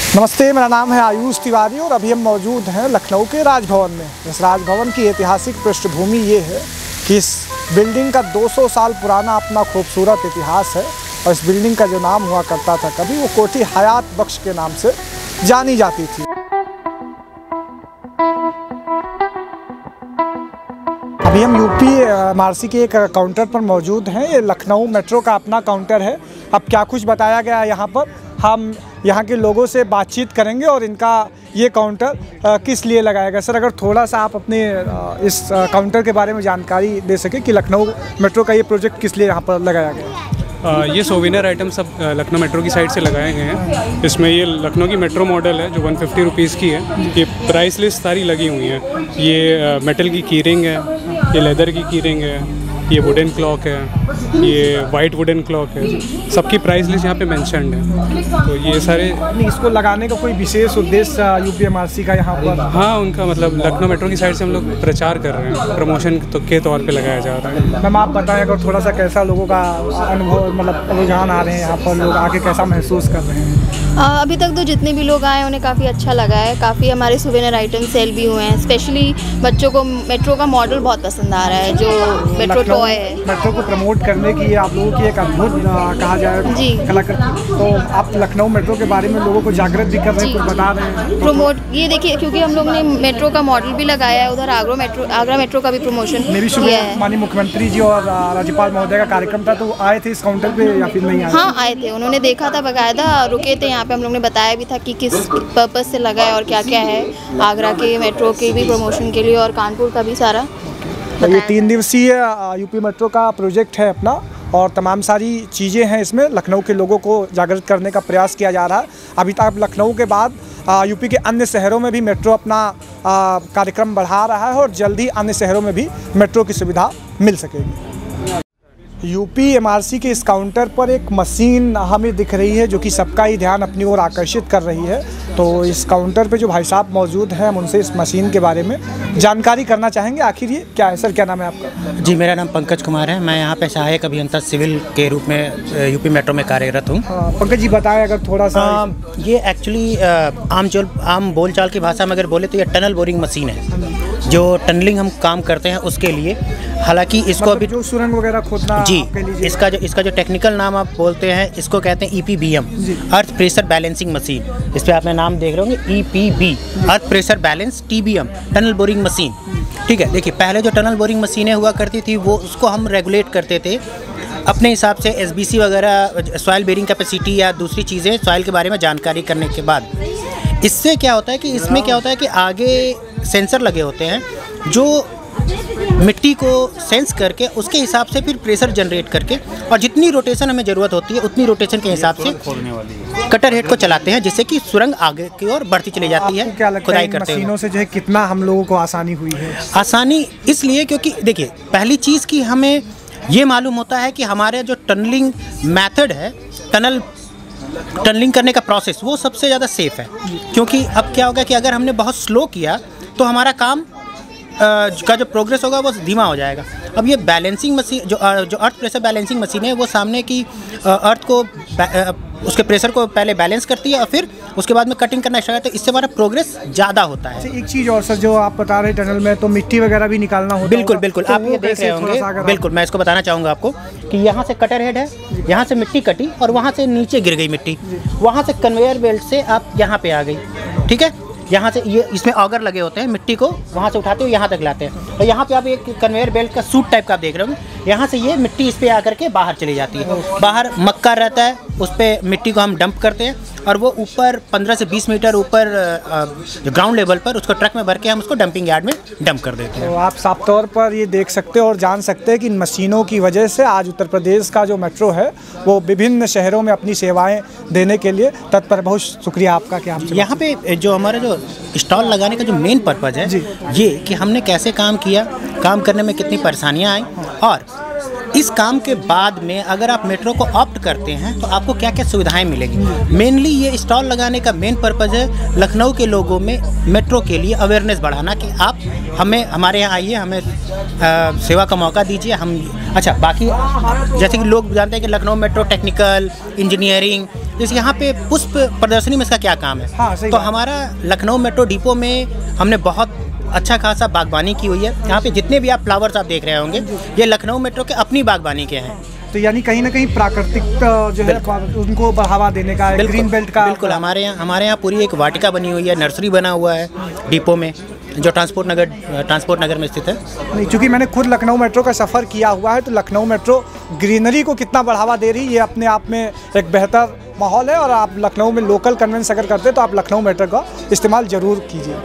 नमस्ते, मेरा नाम है आयुष तिवारी और अभी हम मौजूद हैं लखनऊ के राजभवन में। इस राजभवन की ऐतिहासिक पृष्ठभूमि ये है कि इस बिल्डिंग का 200 साल पुराना अपना खूबसूरत इतिहास है और इस बिल्डिंग का जो नाम हुआ करता था कभी, वो कोठी हयात बख्श के नाम से जानी जाती थी। अभी हम यूपी एमआरसी के एक काउंटर पर मौजूद हैं। ये लखनऊ मेट्रो का अपना काउंटर है। अब क्या कुछ बताया गया है यहाँ पर, हम यहाँ के लोगों से बातचीत करेंगे और इनका ये काउंटर किस लिए लगाया गया। सर, अगर थोड़ा सा आप अपने इस काउंटर के बारे में जानकारी दे सकें कि लखनऊ मेट्रो का ये प्रोजेक्ट किस लिए यहाँ पर लगाया गया। ये सोविनियर आइटम सब लखनऊ मेट्रो की साइड से लगाए गए हैं। इसमें ये लखनऊ की मेट्रो मॉडल है जो 150 रुपीज़ की है। ये प्राइस लिस्ट सारी लगी हुई है। ये मेटल की कीरिंग है, ये लेदर की कीरिंग है, ये वुडन क्लॉक है, ये वाइट वुडन क्लॉक है। सबकी प्राइस लिस्ट यहाँ पे मेंशन्ड है। तो ये सारे इसको लगाने का कोई विशेष उद्देश्य यूपी एमआरसी का यहाँ पर? हाँ, उनका मतलब लखनऊ मेट्रो की साइड से हम लोग प्रचार कर रहे हैं, प्रमोशन के तौर पे लगाया जा रहा है। मैम, आप बताएं अगर थोड़ा सा कैसा लोगों का अनुभव, मतलब रुझान आ रहे हैं यहाँ पर, लोग आके कैसा महसूस कर रहे हैं? अभी तक तो जितने भी लोग आए उन्हें काफ़ी अच्छा लगा है। काफ़ी हमारे सुवेनियर आइटम सेल भी हुए हैं। स्पेशली बच्चों को मेट्रो का मॉडल बहुत पसंद आ रहा है, जो मेट्रो टॉय है। मेट्रो को प्रमोट करने की आप लोगों की एक अद्भुत कहा जाए जी कलाकृति। तो आप लखनऊ मेट्रो के बारे में लोगों को जागृत भी कर रहे हैं, कुछ बता रहे हैं प्रमोट। ये देखिए, क्योंकि हम लोग ने मेट्रो का मॉडल भी लगाया है, उधर आगरा मेट्रो का भी प्रमोशन किया है। माननीय मुख्यमंत्री जी और राज्यपाल महोदय का कार्यक्रम था, तो आए थे इस काउंटर पे या फिर नहीं आए? हाँ, आए थे। उन्होंने देखा था, बाकायदा रुके थे यहाँ पे। हम लोग ने बताया भी था कि किस पर्पज से लगा है और क्या क्या है। आगरा के मेट्रो के भी प्रमोशन के लिए और कानपुर का भी सारा। तो ये 3 दिवसीय यूपी मेट्रो का प्रोजेक्ट है अपना, और तमाम सारी चीज़ें हैं इसमें। लखनऊ के लोगों को जागृत करने का प्रयास किया जा रहा है। अभी तक लखनऊ के बाद यूपी के अन्य शहरों में भी मेट्रो अपना कार्यक्रम बढ़ा रहा है और जल्द ही अन्य शहरों में भी मेट्रो की सुविधा मिल सकेगी। यूपी एमआरसी के इस काउंटर पर एक मशीन हमें दिख रही है जो कि सबका ही ध्यान अपनी ओर आकर्षित कर रही है। तो इस काउंटर पे जो भाई साहब मौजूद हैं, हम उनसे इस मशीन के बारे में जानकारी करना चाहेंगे। आखिर ये क्या है? सर, क्या नाम है आपका? जी, मेरा नाम पंकज कुमार है। मैं यहाँ पे सहायक अभियंता सिविल के रूप में यूपी मेट्रो में कार्यरत हूँ। पंकज जी, बताएं अगर थोड़ा सा। ये एक्चुअली आम बोलचाल की भाषा में अगर बोले तो ये टनल बोरिंग मशीन है, जो टनलिंग हम काम करते हैं उसके लिए। हालांकि इसको मतलब अभी जो सुरंग वगैरह खोदना जी, इसका जो टेक्निकल नाम आप बोलते हैं, इसको कहते हैं EPBM, earth pressure balancing machine. इस पर आपने नाम देख रहे होंगे, EPB, earth pressure balance, TBM, tunnel boring machine. ठीक है, देखिए, पहले जो टनल बोरिंग मशीनें हुआ करती थी वो उसको हम रेगुलेट करते थे अपने हिसाब से, SBC वगैरह, सॉइल बेरिंग कैपेसिटी या दूसरी चीज़ें सॉइल के बारे में जानकारी करने के बाद। इससे क्या होता है कि इसमें क्या होता है कि आगे सेंसर लगे होते हैं जो मिट्टी को सेंस करके उसके हिसाब से फिर प्रेशर जनरेट करके, और जितनी रोटेशन हमें ज़रूरत होती है उतनी रोटेशन के हिसाब से कटर हेड को चलाते हैं, जिससे कि सुरंग आगे की ओर बढ़ती चली जाती है। क्या लगता है मशीनों से जो है कितना हम लोगों को आसानी हुई है? आसानी इसलिए क्योंकि देखिए, पहली चीज़ कि हमें ये मालूम होता है कि हमारे जो टनलिंग मेथड है, टनलिंग करने का प्रोसेस, वो सबसे ज़्यादा सेफ़ है। क्योंकि अब क्या होगा कि अगर हमने बहुत स्लो किया तो हमारा काम का जो प्रोग्रेस होगा वो धीमा हो जाएगा। अब ये बैलेंसिंग मशीन, जो अर्थ प्रेशर बैलेंसिंग मशीन है, वो सामने की अर्थ को उसके प्रेशर को पहले बैलेंस करती है और फिर उसके बाद में कटिंग करना स्टार्ट करती है। इससे हमारा प्रोग्रेस ज़्यादा होता है। एक चीज़ और सर, जो आप बता रहे टनल में तो मिट्टी वगैरह भी निकालना होता है। बिल्कुल बिल्कुल, आप ये देख रहे होंगे। बिल्कुल, मैं इसको बताना चाहूँगा आपको कि यहाँ से कटर हेड है, यहाँ से मिट्टी कटी और वहाँ से नीचे गिर गई मिट्टी, वहाँ से कन्वेयर बेल्ट से आप यहाँ पे आ गई। ठीक है, यहाँ से ये इसमें ऑगर लगे होते हैं, मिट्टी को वहाँ से उठाते हुए यहाँ तक लाते हैं। और यहाँ पे आप एक कन्वेयर बेल्ट का सूट टाइप का आप देख रहे होंगे, यहाँ से ये मिट्टी इस पे आकर के बाहर चली जाती है। बाहर मक्का रहता है, उस पर मिट्टी को हम डंप करते हैं और वो ऊपर 15 से 20 मीटर ऊपर जो ग्राउंड लेवल पर उसको ट्रक में भर के हम उसको डंपिंग यार्ड में डंप कर देते हैं। तो आप साफ तौर पर ये देख सकते हो और जान सकते हैं कि इन मशीनों की वजह से आज उत्तर प्रदेश का जो मेट्रो है वो विभिन्न शहरों में अपनी सेवाएं देने के लिए तत्पर। बहुत शुक्रिया आपका। क्या यहाँ पे जो हमारा जो स्टॉल लगाने का जो मेन पर्पज़ है ये कि हमने कैसे काम किया, काम करने में कितनी परेशानियाँ आई, और इस काम के बाद में अगर आप मेट्रो को ऑप्ट करते हैं तो आपको क्या क्या सुविधाएं मिलेगी। मेनली ये स्टॉल लगाने का मेन पर्पज़ है लखनऊ के लोगों में मेट्रो के लिए अवेयरनेस बढ़ाना कि आप हमारे यहाँ आइए, हमें सेवा का मौका दीजिए। हम अच्छा, बाकी जैसे कि लोग जानते हैं कि लखनऊ मेट्रो टेक्निकल, इंजीनियरिंग, जैसे यहाँ पे पुष्प प्रदर्शनी में इसका क्या काम है। हाँ, सही तो बात। हमारा लखनऊ मेट्रो डिपो में हमने बहुत अच्छा खासा बागबानी की हुई है। यहाँ पे जितने भी आप फ्लावर्स आप देख रहे होंगे ये लखनऊ मेट्रो के अपनी बागबानी के हैं। तो यानी कहीं ना कहीं प्राकृतिक जो है उनको बढ़ावा देने का, ग्रीन बेल्ट का। बिल्कुल, हमारे यहाँ पूरी एक वाटिका बनी हुई है, नर्सरी बना हुआ है डिपो में, जो ट्रांसपोर्ट नगर में स्थित है। नहीं, चूँकि मैंने खुद लखनऊ मेट्रो का सफ़र किया हुआ है, तो लखनऊ मेट्रो ग्रीनरी को कितना बढ़ावा दे रही है ये अपने आप में एक बेहतर माहौल है। और आप लखनऊ में लोकल कन्वेंस अगर करते हैं तो आप लखनऊ मेट्रो का इस्तेमाल ज़रूर कीजिए।